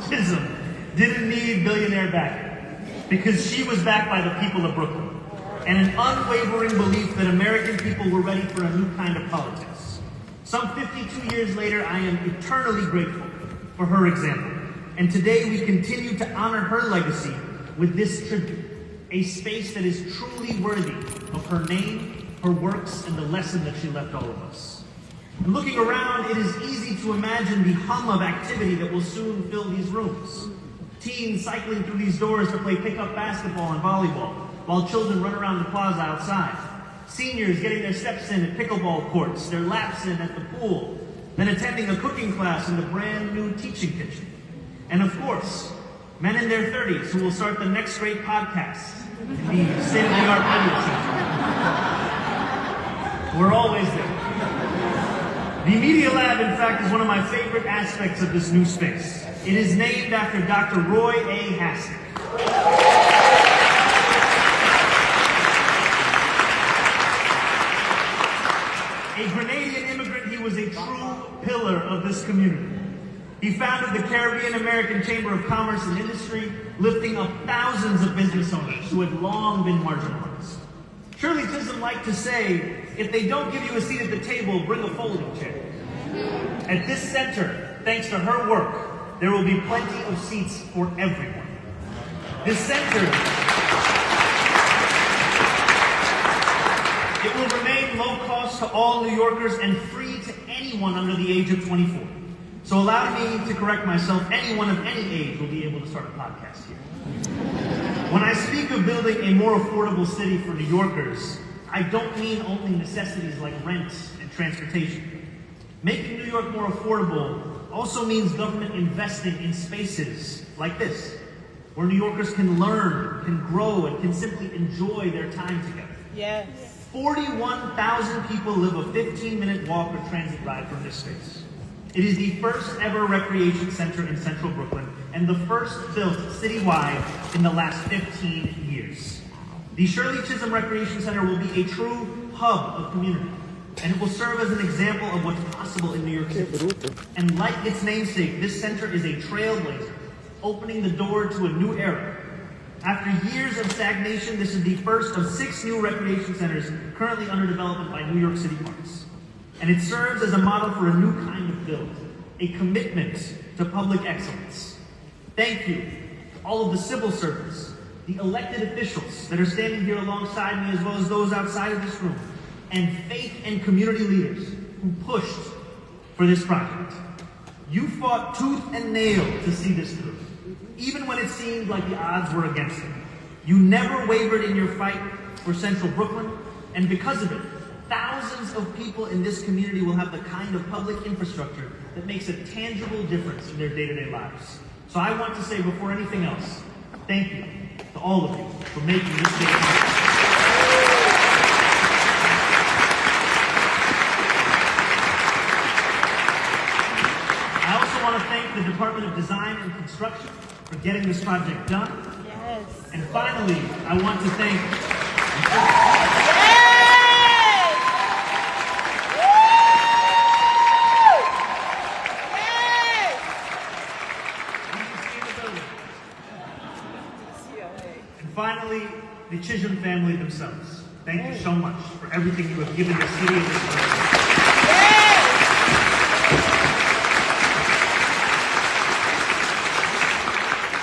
Chisholm didn't need billionaire backing because she was backed by the people of Brooklyn and an unwavering belief that American people were ready for a new kind of politics. Some 52 years later, I am eternally grateful for her example. And today we continue to honor her legacy with this tribute, a space that is truly worthy of her name, her works, and the lesson that she left all of us. And looking around, it is easy to imagine the hum of activity that will soon fill these rooms. Teens cycling through these doors to play pickup basketball and volleyball, while children run around the plaza outside. Seniors getting their steps in at pickleball courts, their laps in at the pool, then attending a cooking class in the brand new teaching kitchen. And of course, men in their 30s who will start the next great podcast in the state-of-the-art radio center. We're always there. The Media Lab, in fact, is one of my favorite aspects of this new space. It is named after Dr. Roy A. Hastick. A Grenadian immigrant, he was a true pillar of this community. He founded the Caribbean American Chamber of Commerce and Industry, lifting up thousands of business owners who had long been marginalized. Shirley Chisholm liked to say, if they don't give you a seat at the table, bring a folding chair. At this center, thanks to her work, there will be plenty of seats for everyone. This center, it will remain low cost to all New Yorkers and free to anyone under the age of 24. So allow me to correct myself, anyone of any age will be able to start a podcast here. When I speak of building a more affordable city for New Yorkers, I don't mean only necessities like rent and transportation. Making New York more affordable also means government investing in spaces like this, where New Yorkers can learn, can grow, and can simply enjoy their time together. Yes. 41,000 people live a 15-minute walk or transit ride from this space. It is the first ever recreation center in central Brooklyn and the first built citywide in the last 15 years. The Shirley Chisholm Recreation Center will be a true hub of community, and it will serve as an example of what's possible in New York City. And like its namesake, this center is a trailblazer, opening the door to a new era. After years of stagnation, this is the first of 6 new recreation centers currently under development by New York City Parks. And it serves as a model for a new kind of build, a commitment to public excellence. Thank you to all of the civil servants, the elected officials that are standing here alongside me, as well as those outside of this room, and faith and community leaders who pushed for this project. You fought tooth and nail to see this through, even when it seemed like the odds were against it. You never wavered in your fight for Central Brooklyn, and because of it, thousands of people in this community will have the kind of public infrastructure that makes a tangible difference in their day-to-day lives. So I want to say before anything else, thank you to all of you for making this day happen. I also want to thank the Department of Design and Construction for getting this project done. Yes. And finally, I want to thank finally, the Chisholm family themselves. Thank you so much for everything you have given this city and this country.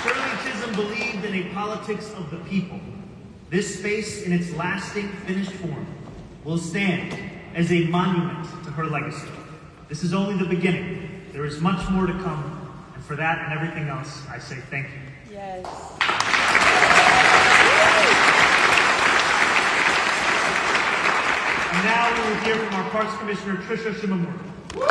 Shirley Chisholm believed in a politics of the people. This space, in its lasting, finished form, will stand as a monument to her legacy. This is only the beginning. There is much more to come, and for that and everything else, I say thank you. Yes. And now we will hear from our Parks Commissioner, Tricia Shimamura. Good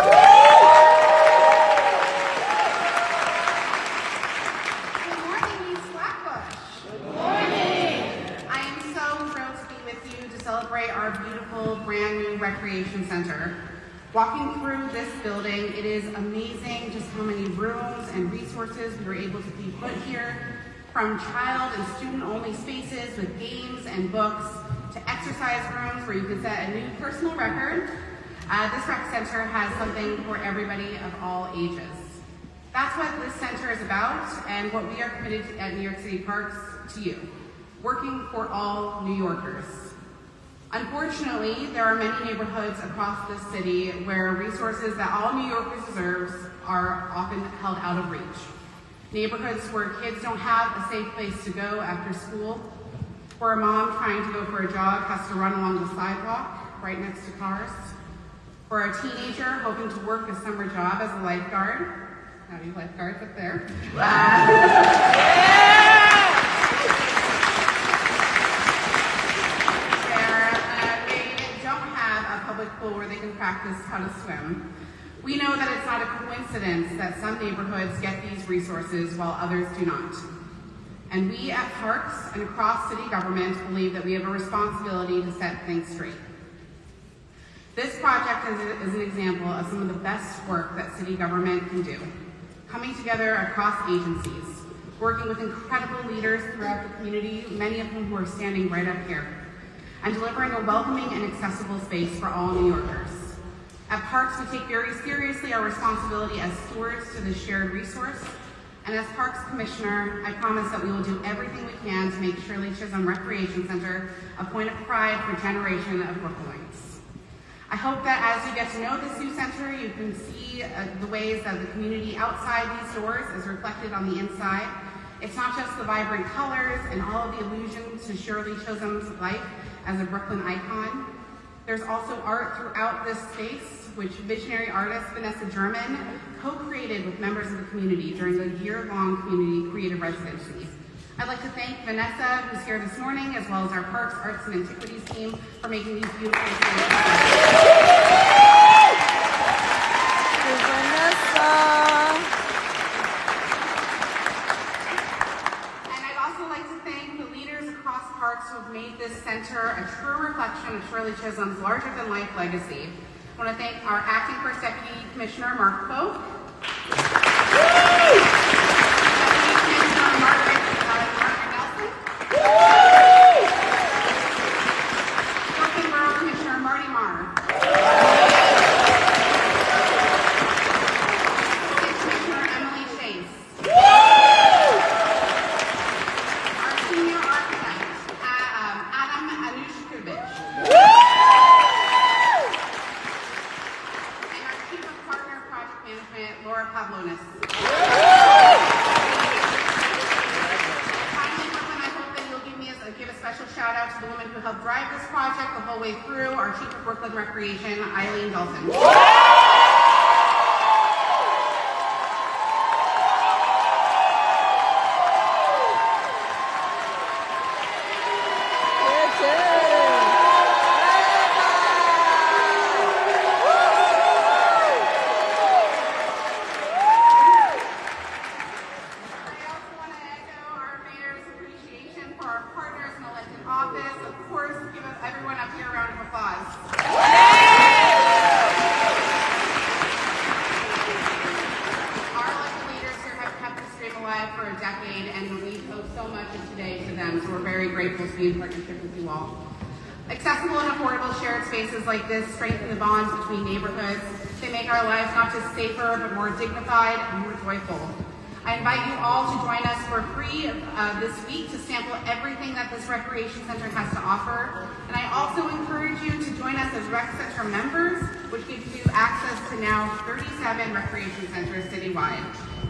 morning, East Flatbush. Good morning. I am so thrilled to be with you to celebrate our beautiful brand new recreation center. Walking through this building, it is amazing just how many rooms and resources we were able to be put here, from child and student-only spaces with games and books, to exercise rooms where you can set a new personal record. This rec center has something for everybody of all ages. That's what this center is about and what we are committed to at New York City Parks to you, working for all New Yorkers. Unfortunately, there are many neighborhoods across this city where resources that all New Yorkers deserve are often held out of reach. Neighborhoods where kids don't have a safe place to go after school, where a mom trying to go for a jog has to run along the sidewalk right next to cars, for a teenager hoping to work a summer job as a lifeguard. Howdy, lifeguards up there. They don't have a public pool where they can practice how to swim. We know that it's not a coincidence that some neighborhoods get these resources while others do not. And we at Parks and across city government believe that we have a responsibility to set things straight. This project is an example of some of the best work that city government can do. Coming together across agencies, working with incredible leaders throughout the community, many of whom who are standing right up here, and delivering a welcoming and accessible space for all New Yorkers. At Parks, we take very seriously our responsibility as stewards to this shared resource, and as Parks Commissioner, I promise that we will do everything we can to make Shirley Chisholm Recreation Center a point of pride for a generation of Brooklynites. I hope that as you get to know this new center, you can see the ways that the community outside these doors is reflected on the inside. It's not just the vibrant colors and all of the allusions to Shirley Chisholm's life as a Brooklyn icon. There's also art throughout this space, which visionary artist Vanessa German co-created with members of the community during the year-long community creative residency. I'd like to thank Vanessa, who's here this morning, as well as our Parks, Arts, and Antiquities team for making these beautiful experiences. Who have made this center a true reflection of Shirley Chisholm's larger-than-life legacy. I want to thank our Acting First Deputy Commissioner, Mark Pope. Deputy Commissioner Margaret Nelson. Brooklyn Borough Commissioner Marty Marr. State Commissioner Emily Chase. Through our Chief of Brooklyn Recreation, Eileen Dalton. Accessible and affordable shared spaces like this strengthen the bonds between neighborhoods. They make our lives not just safer, but more dignified and more joyful. I invite you all to join us for free this week to sample everything that this recreation center has to offer. And I also encourage you to join us as Rec Center members, which gives you access to now 37 recreation centers citywide.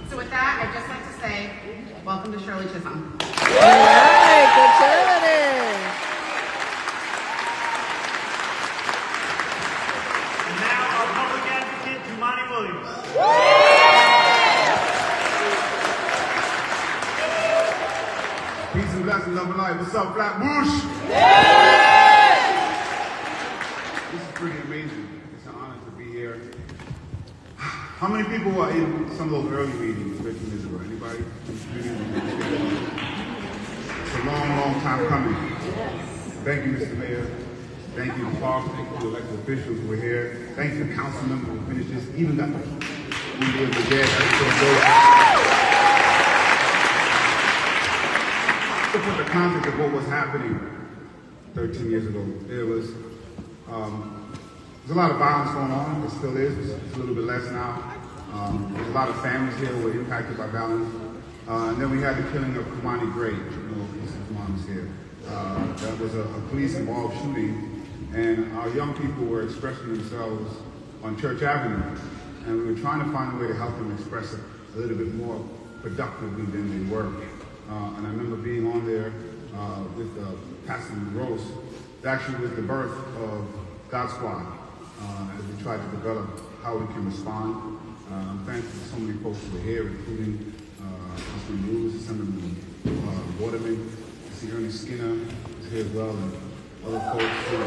So with that, I'd just like to say, welcome to Shirley Chisholm. All right, good job. Peace and blessings, love and life. What's up, Flatbush? This is pretty amazing. It's an honor to be here. How many people were in some of those early meetings 15 years ago? Anybody? It's a long, long time coming. Thank you, Mr. Mayor. Thank you, Park. Thank you, the elected officials who were here. Thank you, council members who finished this. Even got the dead. To put the context of what was happening 13 years ago, there was there's a lot of violence going on. There still is. It's a little bit less now. There's a lot of families here who were impacted by violence. And then we had the killing of Kamani Gray, his mom is here. That was a police-involved shooting, and our young people were expressing themselves on Church Avenue, and we were trying to find a way to help them express it a little bit more productively than they were. And I remember being on there with Pastor Rose. It actually was the birth of God Squad, as we tried to develop how we can respond. I'm thankful for so many folks who were here, including Councilman Lewis, Assemblyman Waterman, I see Ernie Skinner is here as well, and other folks who were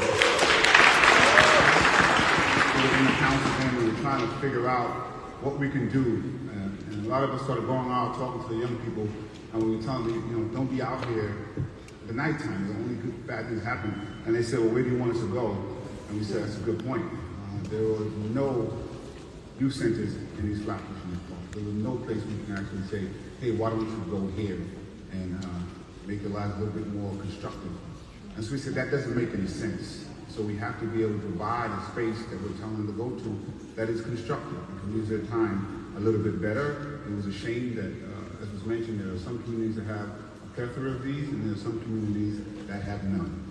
in the council, and we were trying to figure out what we can do. And a lot of us started going out talking to the young people, and we were telling them, don't be out here at the nighttime. The only good, bad things happen. And they said, well, where do you want us to go? And we said, that's a good point. There was no youth centers in these flat positions. There was no place we can actually say, hey, why don't you go here and make your lives a little bit more constructive. And so we said, that doesn't make any sense. So we have to be able to provide a space that we're telling them to go to that is constructive and can use their time a little bit better. It was a shame that, as was mentioned, there are some communities that have a plethora of these, and there are some communities that have none.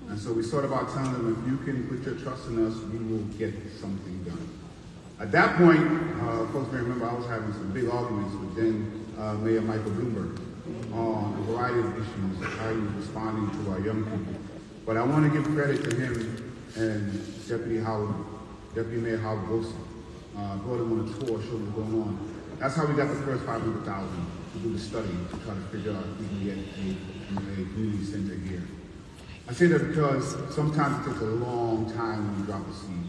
And so we thought about telling them, if you can put your trust in us, we will get something done. At that point, folks may remember I was having some big arguments with then Mayor Michael Bloomberg on a variety of issues, how he was responding to our young people. But I want to give credit to him and Deputy Mayor Howard Wilson. Brought him on a tour, showed him what's going on. That's how we got the first $500,000 to do the study, to try to figure out if we can get a community center here. I say that because sometimes it takes a long time when you drop a seed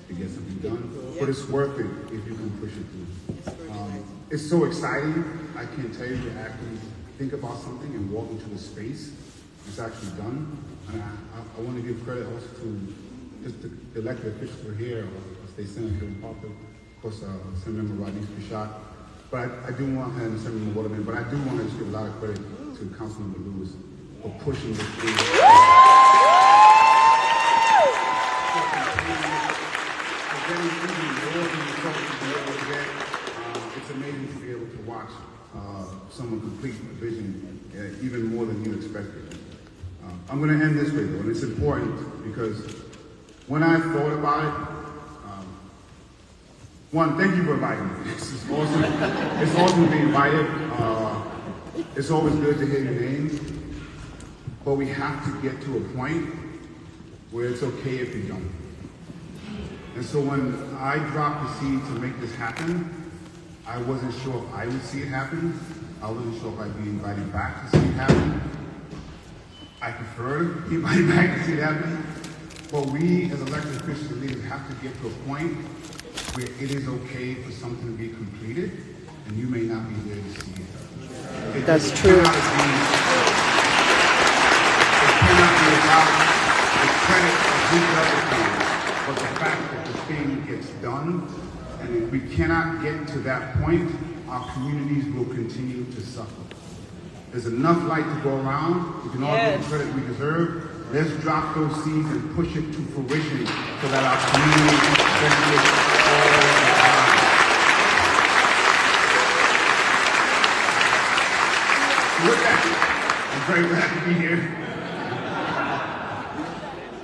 to get something done, but it's worth it if you can push it through. It's so exciting. I can't tell you to actually think about something and walk into the space. It's actually done. And I want to give credit also to just the elected officials who are here, State Senator Parker, of course, Senator Rodney Bichat. But I do want, and Senator Waterman, but I do want to just give a lot of credit to Councilmember Lewis for pushing this through. It's amazing to be able to watch someone complete a vision even more than you expected. I'm going to end this way though, and it's important because when I thought about it, one, thank you for inviting me. It's awesome. It's awesome to be invited. It's always good to hear your name, but we have to get to a point where it's okay if you don't. And so when I dropped the seed to make this happen, I wasn't sure if I would see it happen. I wasn't sure if I'd be invited back to see it happen. I prefer to be invited back to see it happen. But we, as elected officials and leaders, have to get to a point where it is okay for something to be completed, and you may not be there to see it. That's true. It cannot be about the credit of who does it, but the fact that the thing gets done. And if we cannot get to that point, our communities will continue to suffer. There's enough light to go around. We can all get the credit we deserve. Let's drop those seeds and push it to fruition so that our communities benefit all the time. With that, I'm very glad to be here.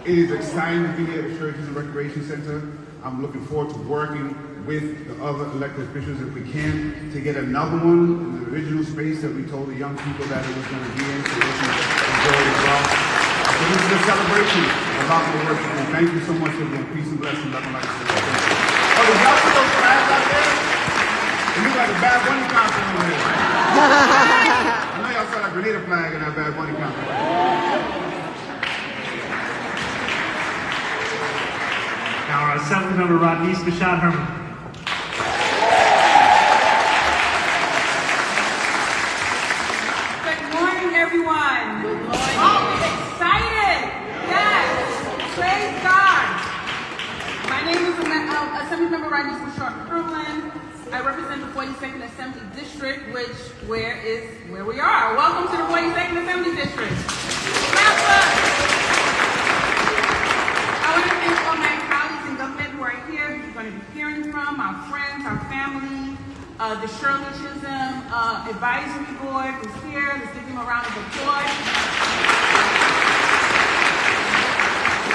It is exciting to be here at the Churches and Recreation Center. I'm looking forward to working with the other elected officials if we can to get another one in the original space that we told the young people that it was going to be in so they can enjoy it as well. So this is a celebration of our work, and thank you so much for being peace and blessing. Love and light. Oh, did y'all see those flags out there? And you got a Bad Bunny concert over there. I know y'all saw that Grenada flag in that Bad Bunny concert. Now our Assemblymember Rodney Bichat Herman. Good morning, everyone. Good morning. Oh, excited. Yes. Praise God. My name is Assemblymember Rodney Bichat Herman. I represent the 42nd Assembly District, where we are. Welcome to the 42nd Assembly District. Clap up. I want to thank all my colleagues in government who are here. going to be hearing from, our friends, our family, the Shirley Chisholm Advisory Board who's here. Let's give them a round of applause.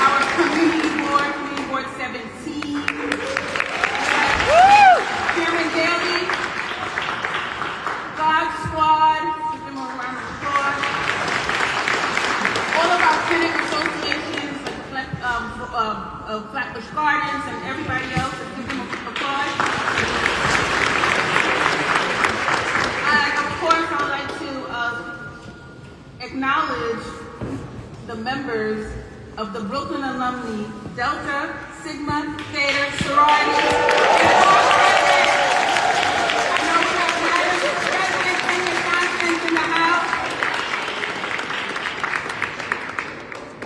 Our Community Board 17. Chairman Daly, God Squad, give them a round of applause. All of our civic associations, like Flatbush Gardens and everybody else, give them applause. Of course, I'd like to acknowledge the members of the Brooklyn Alumni Delta Sigma Theta Sorority. I know we have President Kenya Constance in the house.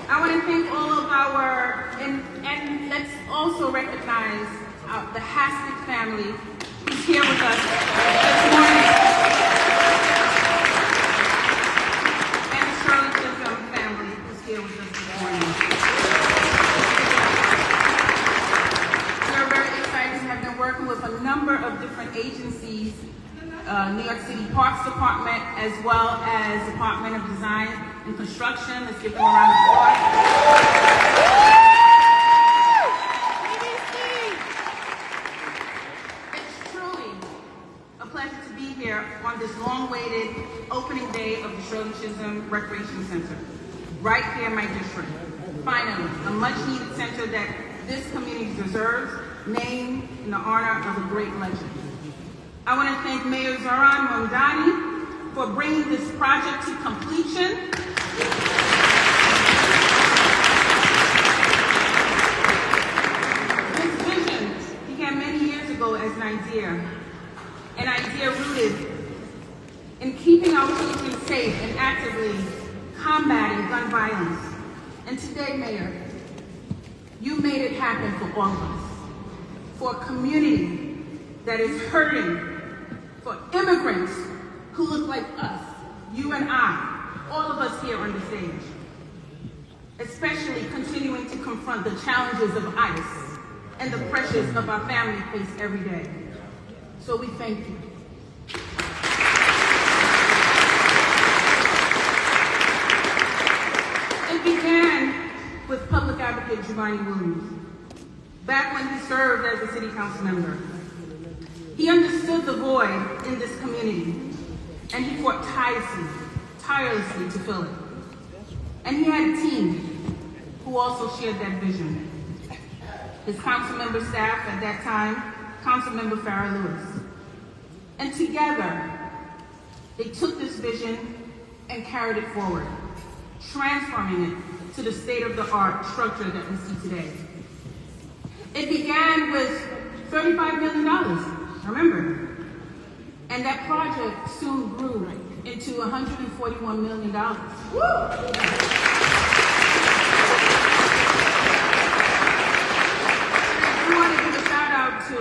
I want to thank all of our, and let's also recognize the Haskett family who's here with us this morning. And the Shirley Chisholm family who's here with us this morning. We are very excited to have been working with a number of different agencies, New York City Parks Department, as well as Department of Design and Construction. Let's give them a round of applause. It's truly a pleasure to be here on this long-awaited opening day of the Shirley Chisholm Recreation Center, right here in my district. Finally, a much-needed center that this community deserves, named in the honor of a great legend. I want to thank Mayor Mamdani for bringing this project to completion. This vision began many years ago as an idea rooted in keeping our children safe and actively combating gun violence. And today, Mayor, you made it happen for all of us, for a community that is hurting, for immigrants who look like us, you and I, all of us here on the stage, especially continuing to confront the challenges of ICE and the pressures of our family face every day. So we thank you. It began with Public Advocate Giovanni Williams, back when he served as a city council member. He understood the void in this community, and he fought tirelessly to fill it. And he had a team who also shared that vision. His council member staff at that time, Councilmember Farrah Lewis. And together, they took this vision and carried it forward, transforming it to the state-of-the-art structure that we see today. It began with $35 million, remember? And that project soon grew into $141 million. Woo! I want to give a shout out to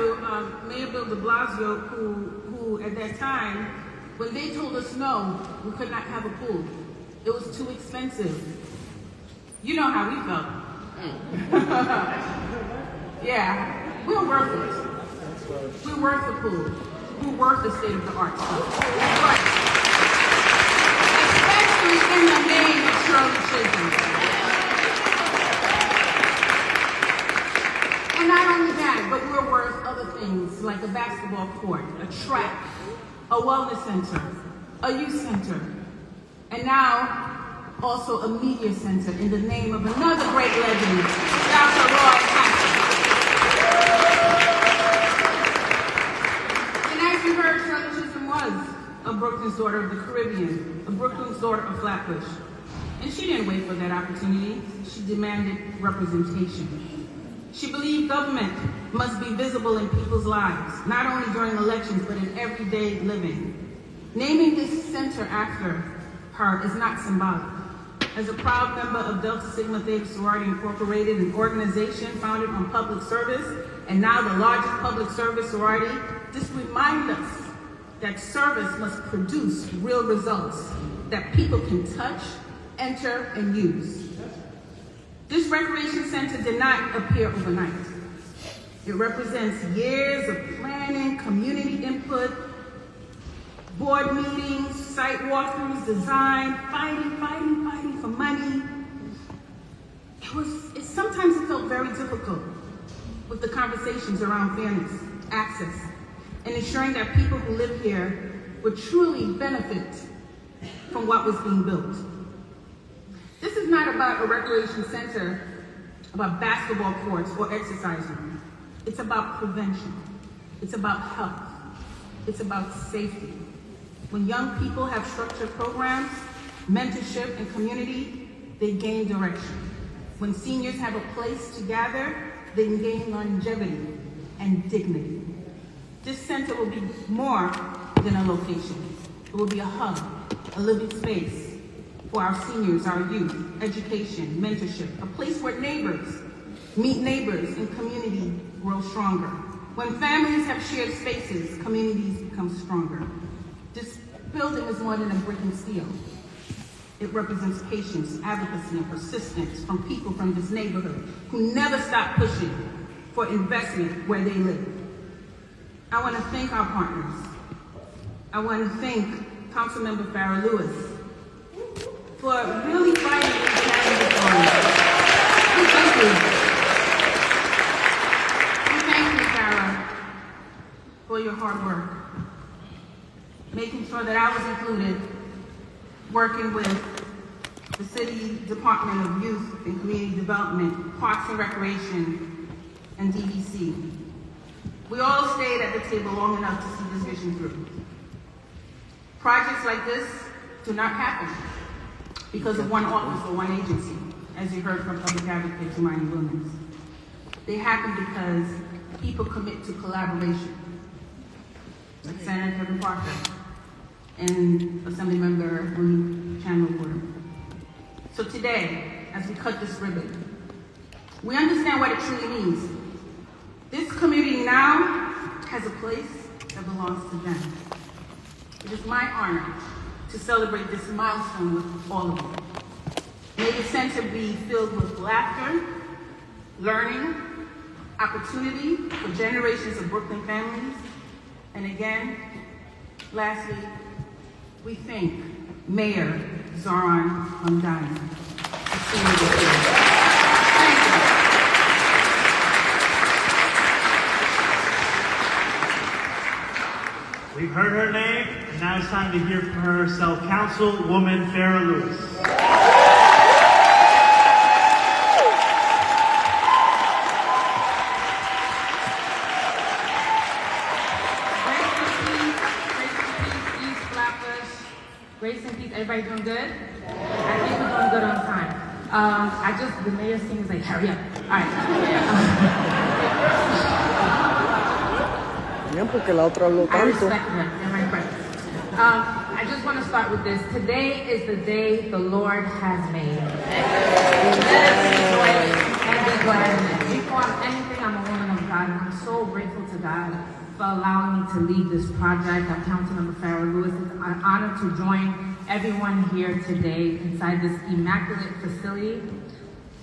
Mayor Bill de Blasio, who at that time, when they told us no, we could not have a pool. It was too expensive. You know how we felt. Yeah, we're worth it. We're worth the pool. We're worth the state-of-the-art stuff. Especially in the name of Shirley Chisholm. And not only that, but we're worth other things like a basketball court, a track, a wellness center, a youth center, and now also a media center in the name of another great legend, Dr. Roy Haskett. And as you heard, Shirley Chisholm was a Brooklyn's daughter of the Caribbean, a Brooklyn's daughter of Flatbush. And she didn't wait for that opportunity. She demanded representation. She believed government must be visible in people's lives, not only during elections, but in everyday living. Naming this center after her is not symbolic. As a proud member of Delta Sigma Theta Sorority Incorporated, an organization founded on public service, and now the largest public service sorority, this reminds us that service must produce real results that people can touch, enter, and use. This recreation center did not appear overnight. It represents years of planning, community input, board meetings, site walkthroughs, design, fighting for money. Sometimes it felt very difficult with the conversations around fairness, access, and ensuring that people who live here would truly benefit from what was being built. This is not about a recreation center, about basketball courts or exercise rooms. It's about prevention. It's about health. It's about safety. When young people have structured programs, mentorship, and community, they gain direction. When seniors have a place to gather, they gain longevity and dignity. This center will be more than a location. It will be a hub, a living space for our seniors, our youth, education, mentorship, a place where neighbors meet neighbors and community grow stronger. When families have shared spaces, communities become stronger. This building is more than a brick and steel. It represents patience, advocacy, and persistence from people from this neighborhood who never stop pushing for investment where they live. I want to thank our partners. I want to thank Councilmember Farrah Lewis for really fighting and carrying this on. Thank you. Thank you, Farrah, for your hard work. Making sure that I was included, working with the City Department of Youth and Community Development, Parks and Recreation, and DVC. We all stayed at the table long enough to see this vision through. Projects like this do not happen because of one office or one agency, as you heard from Public Advocate Hermione Williams. They happen because people commit to collaboration, like Senator Kevin Parker and Assemblymember Chandler Wood. So today, as we cut this ribbon, we understand what it truly means. This community now has a place that belongs to them. It is my honor to celebrate this milestone with all of you. May the center be filled with laughter, learning, opportunity for generations of Brooklyn families. And again, lastly, we thank Mayor Zoran Mamdani for seeing this here. Thank you. We've heard her name, and now it's time to hear from herself, Councilwoman Farrah Lewis. Grace and peace, everybody doing good? I think we're doing good on time. The mayor sings like, hurry up. All right. Porque la otra habló I tanto. respect him and my friends. I just want to start with this. Today is the day the Lord has made. Let us rejoice and be glad in it. Before I'm anything, I'm a woman of God, and I'm so grateful to God for allowing me to lead this project. I'm Councilmember Farrah Lewis. It's an honor to join everyone here today inside this immaculate facility.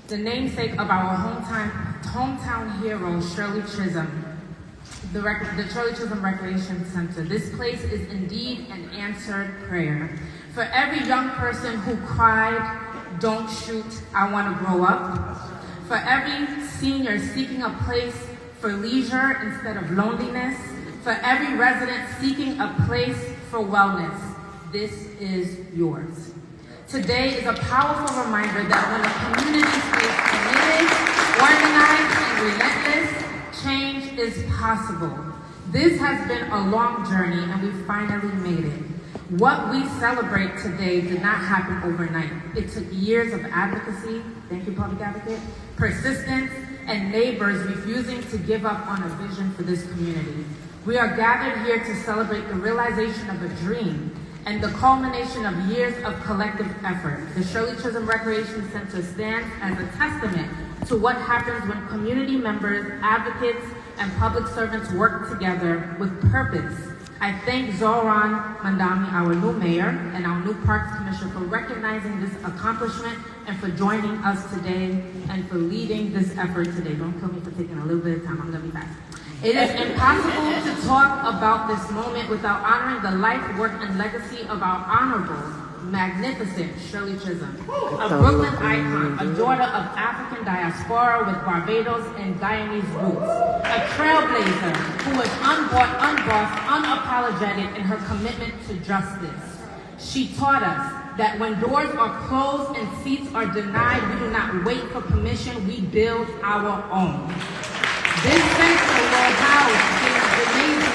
The namesake of our hometown hero, Shirley Chisholm, the Shirley Chisholm Recreation Center. This place is indeed an answered prayer. For every young person who cried, "Don't shoot, I want to grow up." For every senior seeking a place for leisure instead of loneliness. For every resident seeking a place for wellness. This is yours. Today is a powerful reminder that when a community stays committed, organized, and relentless, change is possible. This has been a long journey, and we finally made it. What we celebrate today did not happen overnight. It took years of advocacy, thank you, Public Advocate, persistence, and neighbors refusing to give up on a vision for this community. We are gathered here to celebrate the realization of a dream and the culmination of years of collective effort. The Shirley Chisholm Recreation Center stands as a testament to what happens when community members, advocates, and public servants work together with purpose I thank Zoran Mamdani, our new mayor, and our new Parks Commissioner for recognizing this accomplishment and for joining us today and for leading this effort today. Don't kill me for taking a little bit of time, I'm gonna be fast. It is impossible to talk about this moment without honoring the life, work, and legacy of our honorable, magnificent Shirley Chisholm, a Brooklyn icon, a daughter of African diaspora with Barbados and Guyanese roots, a trailblazer who was unbought, unbossed, unapologetic in her commitment to justice. She taught us that when doors are closed and seats are denied, we do not wait for permission, we build our own. This center will house gymnasiums,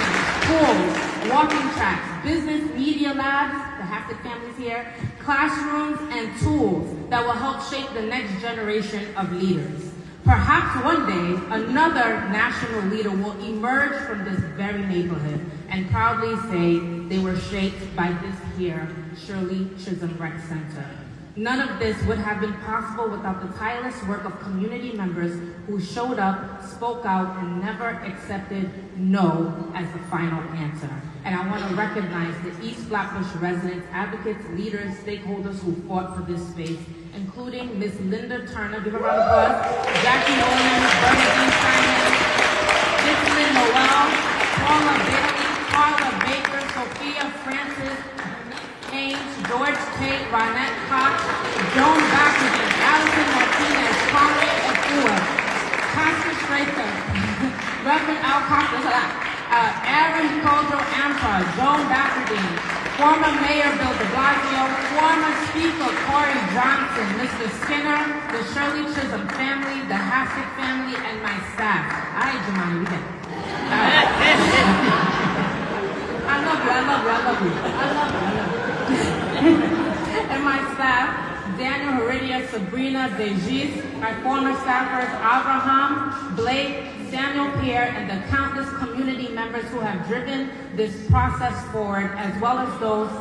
schools, walking tracks, business media labs, the Hackett family's here, classrooms and tools that will help shape the next generation of leaders. Perhaps one day, another national leader will emerge from this very neighborhood and proudly say they were shaped by this here, Shirley Chisholm Rec Center. None of this would have been possible without the tireless work of community members who showed up, spoke out, and never accepted no as the final answer. And I want to recognize the East Flatbush residents, advocates, leaders, stakeholders who fought for this space, including Ms. Linda Turner, give a round of applause, Jackie Williams, Bernadine Simon, Cicely Noel, Paula Bailey, Carla Baker, Sophia Francis, Haynes, George Tate, Ronette Cox, Joan Backerton, Allison Martinez, Conrad Afua, Pastor Straker, Reverend Al Cox, there's a lot, Aaron Kojo Ampa, Joan Backerton, former Mayor Bill de Blasio, former Speaker Corey Johnson, Mr. Skinner, the Shirley Chisholm family, the Haskett family, and my staff. All right, Jemani, we get it. I love you, I love you, I love you. I love you, I love you. And my staff, Daniel Heredia, Sabrina DeGis, my former staffers, Abraham, Blake, Samuel Pierre, and the countless community members who have driven this process forward, as well as those...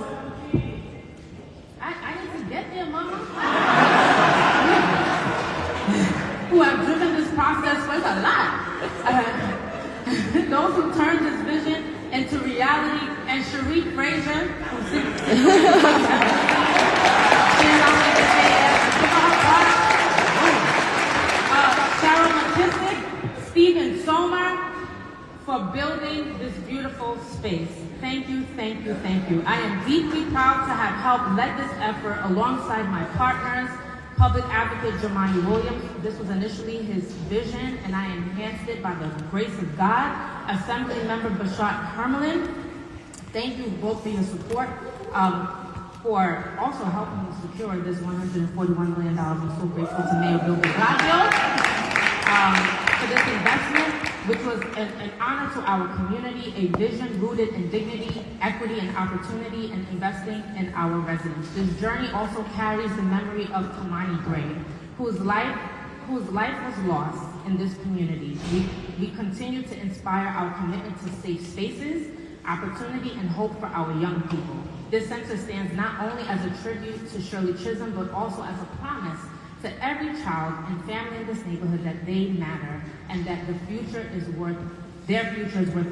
I need to get there, Mama. Who have driven this process with a lot. Those who turned this vision into reality, and Sharif Frazier, who sits Cheryl McKissick, Stephen Sommer, for building this beautiful space. Thank you, thank you, thank you. I am deeply proud to have helped lead this effort alongside my partners, Public Advocate Jamani Williams. This was initially his vision, and I enhanced it by the grace of God. Assembly Member Bashat Hermelin, thank you both for your support, for also helping us secure this $141 million. I'm so grateful to Mayor Bill de Blasio for this investment, which was an honor to our community, a vision rooted in dignity, equity, and opportunity, and investing in our residents. This journey also carries the memory of Kamani Gray, whose life was lost in this community. We continue to inspire our commitment to safe spaces, opportunity, and hope for our young people. This center stands not only as a tribute to Shirley Chisholm, but also as a promise to every child and family in this neighborhood that they matter and that their future is worth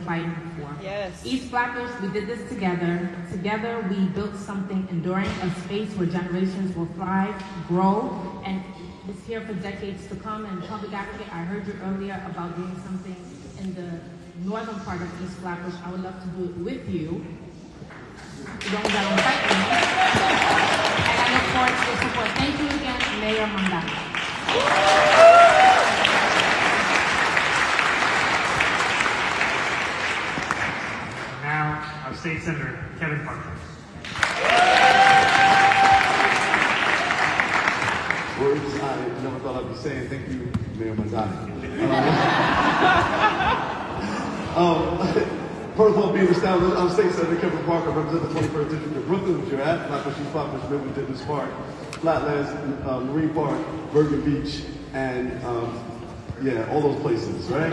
fighting for. Yes. East Flatbush, we did this together. Together, we built something enduring, a space where generations will thrive, grow, and it's here for decades to come. And Public Advocate, I heard you earlier about doing something in the northern part of East Flatbush. I would love to do it with you. You don't got on site with me. And I look forward to your support. Thank you again, Mayor Mamdani. Now, our State Senator, Kevin Parker. Words I never thought I'd be saying. Thank you, Mayor Mamdani. First of all, being established, I'm State Senator Kevin Parker, represent the 21st District of Brooklyn, which you're at, Flatbush, East Flatbush, Midwood, Dickens Park, Flatlands, Marine Park, Bergen Beach, and yeah, all those places, right?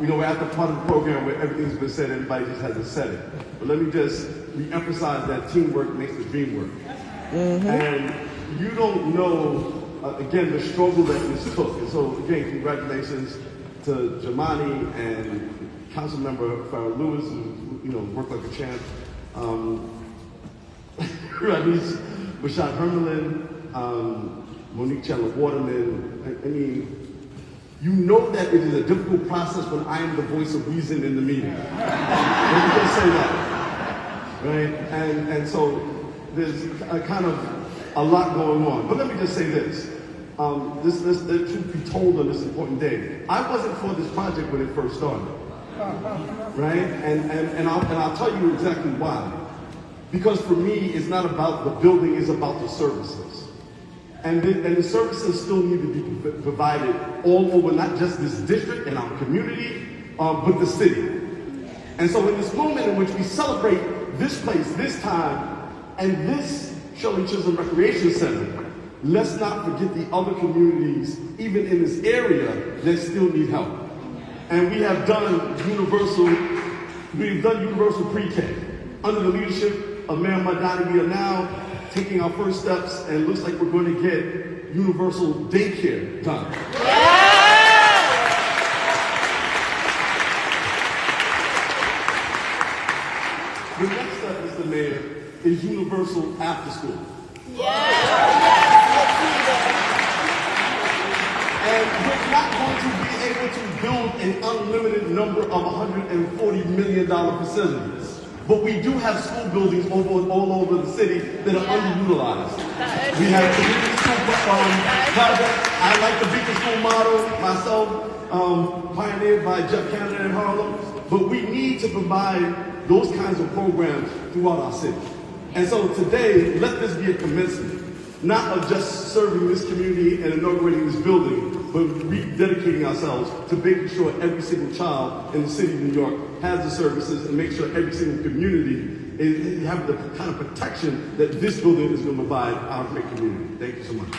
You know, we're at the part of the program where everything's been said, everybody just hasn't said it. But let me just re-emphasize that teamwork makes the dream work. Mm-hmm. And you don't know, again, the struggle that this took. And so, again, congratulations to Jamani and Councilmember Farrell Lewis, who worked like a champ. Ranice Bashad Hermelin, Monique Chandler Waterman. I mean, you know that it is a difficult process when I am the voice of reason in the meeting. Let me just say that, right? And so there's a kind of a lot going on. But let me just say this. The truth be told on this important day, I wasn't for this project when it first started, right? And I'll tell you exactly why. Because for me, it's not about the building, it's about the services. And the services still need to be provided all over, not just this district and our community, but the city. And so in this moment in which we celebrate this place, this time, and this Shirley Chisholm Recreation Center, let's not forget the other communities, even in this area, that still need help. And we have done universal pre-K. Under the leadership of Mayor Mamdani, we are now taking our first steps, and it looks like we're going to get universal daycare done. The next step, Mr. Mayor, is universal after school. And we're not going to be able to build an unlimited number of $140 million facilities. But we do have school buildings all over the city that are underutilized. We have community school projects. I like the Beacon School model myself, pioneered by Jeff Canada in Harlem. But we need to provide those kinds of programs throughout our city. And so today, let this be a commencement, not of just serving this community and inaugurating this building, but rededicating ourselves to making sure every single child in the city of New York has the services and make sure every single community is having the kind of protection that this building is going to provide our great community. Thank you so much.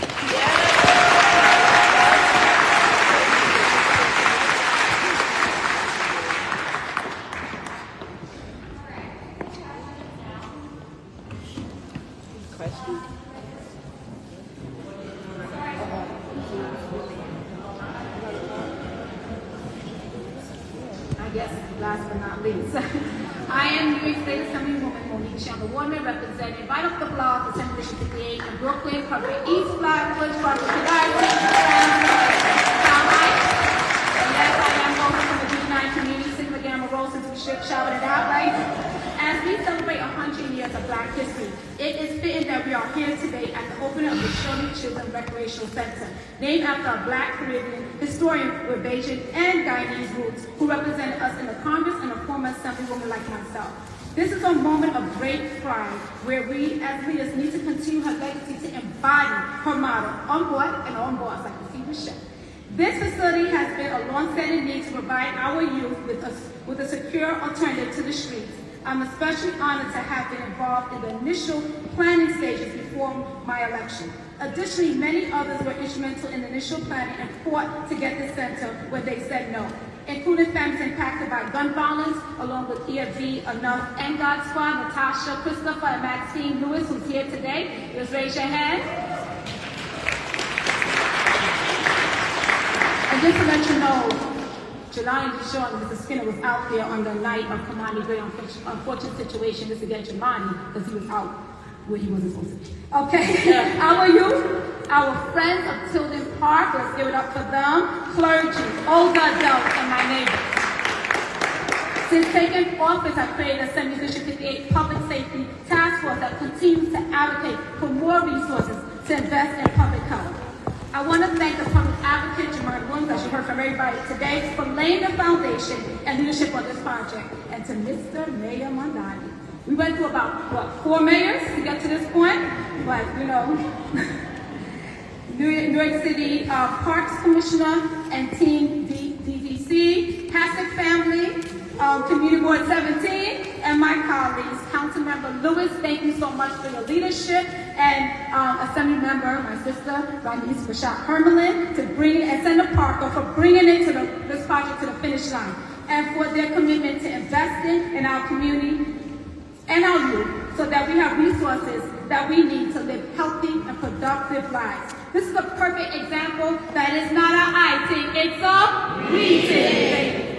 Last but not least, I am New York State Assemblywoman Monique Chandler Waterman, representing right up the block, Assembly District 58 in Brooklyn, covering East Flatbush, Brooklyn, and yes, I am voting from the D9 community, Sigma Gamma Rho, since we shouted it out, right? As we celebrate 100 years of Black history, it is fitting that we are here today at the opening of the Shirley Chisholm Recreational Center, named after a Black Caribbean historian with Bajan and Guyanese roots who represented us in the Congress and a former Assemblywoman like myself. This is a moment of great pride where we as leaders need to continue her legacy to embody her motto, on board and on board, like the Fever Chef. This facility has been a long-standing need to provide our youth with a secure alternative to the streets. I'm especially honored to have been involved in the initial planning stages before my election. Additionally, many others were instrumental in the initial planning and fought to get this center when they said no, including families impacted by gun violence, along with EFV, Enough, and God Squad, Natasha, Christopher, and Maxine Lewis, who's here today. Just raise your hand. And just to let you know, July and Deshaun, Mr. Skinner was out there on the night of Kamani Gray unfortunate situation. This against Jamani, because he was out where he wasn't supposed to be. Okay, our youth, our friends of Tilden Park, let's give it up for them. Clergy, older adults, and my neighbors. Since taking office, I created Assembly District 58 Public Safety Task Force that continues to advocate for more resources to invest in public health. I want to thank the public advocate, Jamari Williams, as you heard from everybody today, for laying the foundation and leadership on this project, and to Mr. Mayor Mamdani. We went through about, 4 mayors to get to this point, but you know, New York City Parks Commissioner and Team DDC, Hasek family, Community Board 17, and my colleagues, Councilmember Lewis, thank you so much for your leadership, and Assembly Member, my sister, Ranice Bashad Hermelin, to bring it, and Senator Parker for bringing it to this project to the finish line, and for their commitment to investing in our community and our youth, so that we have resources that we need to live healthy and productive lives. This is a perfect example that is not an I thing, it's a we thing.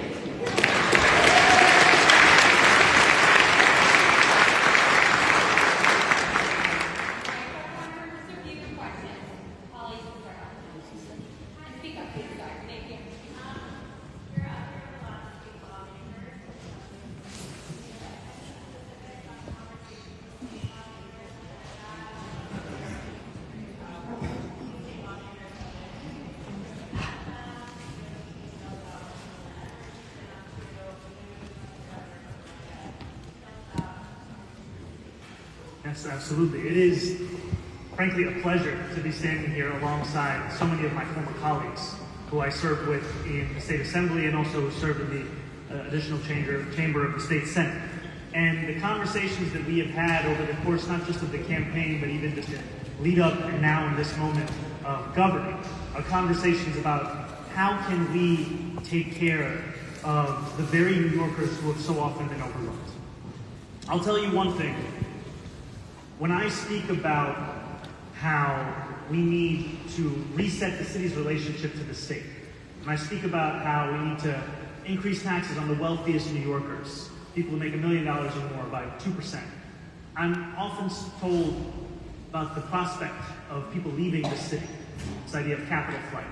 Yes, absolutely. It is, frankly, a pleasure to be standing here alongside so many of my former colleagues who I served with in the State Assembly and also served in the additional chamber of the State Senate. And the conversations that we have had over the course, not just of the campaign, but even just the lead up and now in this moment of governing, are conversations about how can we take care of the very New Yorkers who have so often been overlooked. I'll tell you one thing. When I speak about how we need to reset the city's relationship to the state, when I speak about how we need to increase taxes on the wealthiest New Yorkers, people who make $1 million or more by 2%, I'm often told about the prospect of people leaving the city, this idea of capital flight.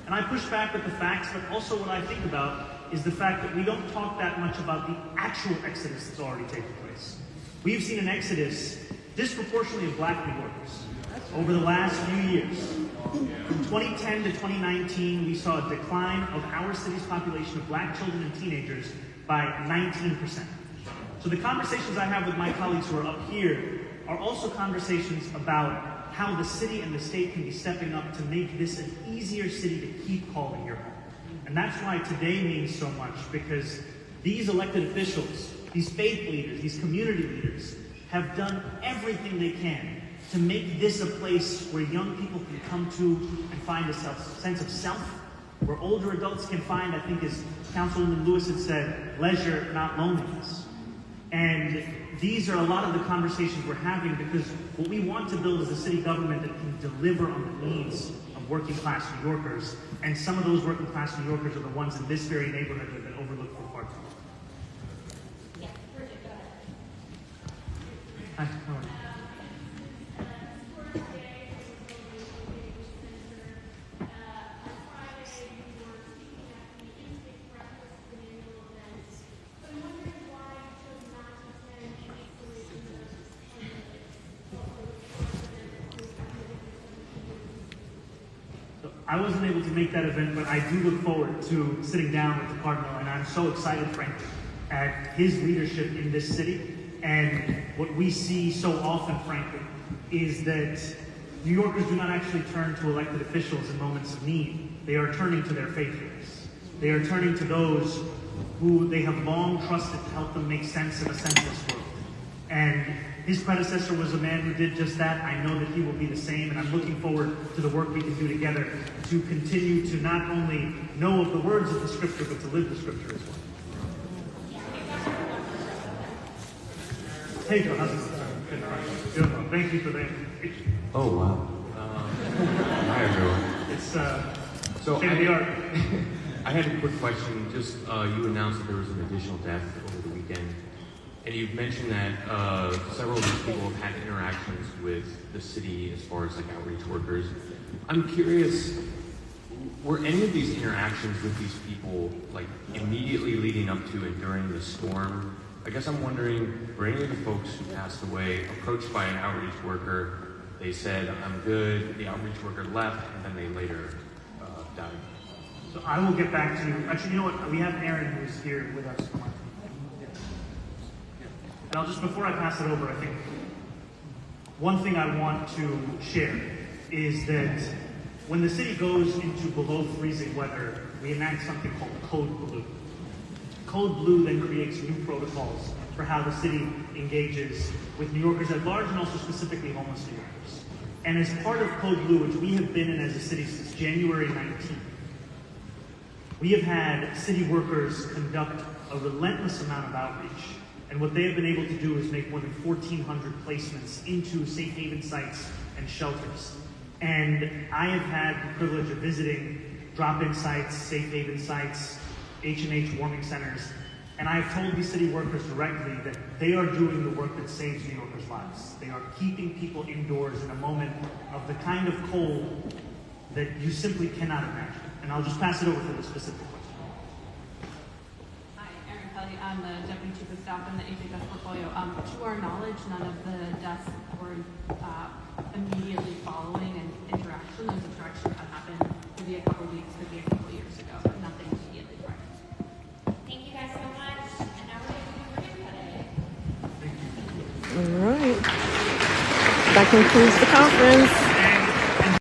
And I push back with the facts, but also what I think about is the fact that we don't talk that much about the actual exodus that's already taken place. We've seen an exodus disproportionately of Black New Yorkers over the last few years. From 2010 to 2019, we saw a decline of our city's population of Black children and teenagers by 19%. So the conversations I have with my colleagues who are up here are also conversations about how the city and the state can be stepping up to make this an easier city to keep calling your home. And that's why today means so much, because these elected officials, these faith leaders, these community leaders, have done everything they can to make this a place where young people can come to and find a sense of self, where older adults can find, I think as Councilwoman Lewis had said, leisure, not loneliness. And these are a lot of the conversations we're having, because what we want to build is a city government that can deliver on the needs of working class New Yorkers. And some of those working class New Yorkers are the ones in this very neighborhood that have been overlooked for far too long. Yeah, Bridget, go ahead. Hi, how are you? I wasn't able to make that event, but I do look forward to sitting down with the Cardinal, and I'm so excited, frankly, at his leadership in this city. And what we see so often, frankly, is that New Yorkers do not actually turn to elected officials in moments of need. They are turning to their faith leaders. They are turning to those who they have long trusted to help them make sense of a senseless world. And his predecessor was a man who did just that. I know that he will be the same, and I'm looking forward to the work we can do together to continue to not only know of the words of the scripture, but to live the scripture as well. Hey, Joe, how's it going? Good. Thank you for the invitation. Oh, wow. Hi, everyone. It's So state of the art. I had a quick question. Just you announced that there was an additional death over the weekend. And you've mentioned that several of these people have had interactions with the city as far as like outreach workers. I'm curious, were any of these interactions with these people like immediately leading up to and during the storm? I guess I'm wondering, were any of the folks who passed away approached by an outreach worker? They said, I'm good, the outreach worker left, and then they later died. So I will get back to you. Actually, you know what? We have Aaron who's here with us. And I'll just, before I pass it over, I think one thing I want to share is that when the city goes into below freezing weather, we enact something called Code Blue. Code Blue then creates new protocols for how the city engages with New Yorkers at large and also specifically homeless New Yorkers. And as part of Code Blue, which we have been in as a city since January 19th, we have had city workers conduct a relentless amount of outreach. And what they have been able to do is make more than 1,400 placements into safe haven sites and shelters. And I have had the privilege of visiting drop-in sites, safe haven sites, H&H warming centers, and I have told these city workers directly that they are doing the work that saves New Yorkers' lives. They are keeping people indoors in a moment of the kind of cold that you simply cannot imagine. And I'll just pass it over for the specific question. I'm the Deputy Chief of Staff in the HHS portfolio. To our knowledge, none of the deaths were immediately following an interaction. Those interactions had happened maybe a couple weeks, maybe a couple years ago, but nothing immediately prior. Thank you guys so much. And now we're going to do ribbon cutting. All right. That concludes the conference.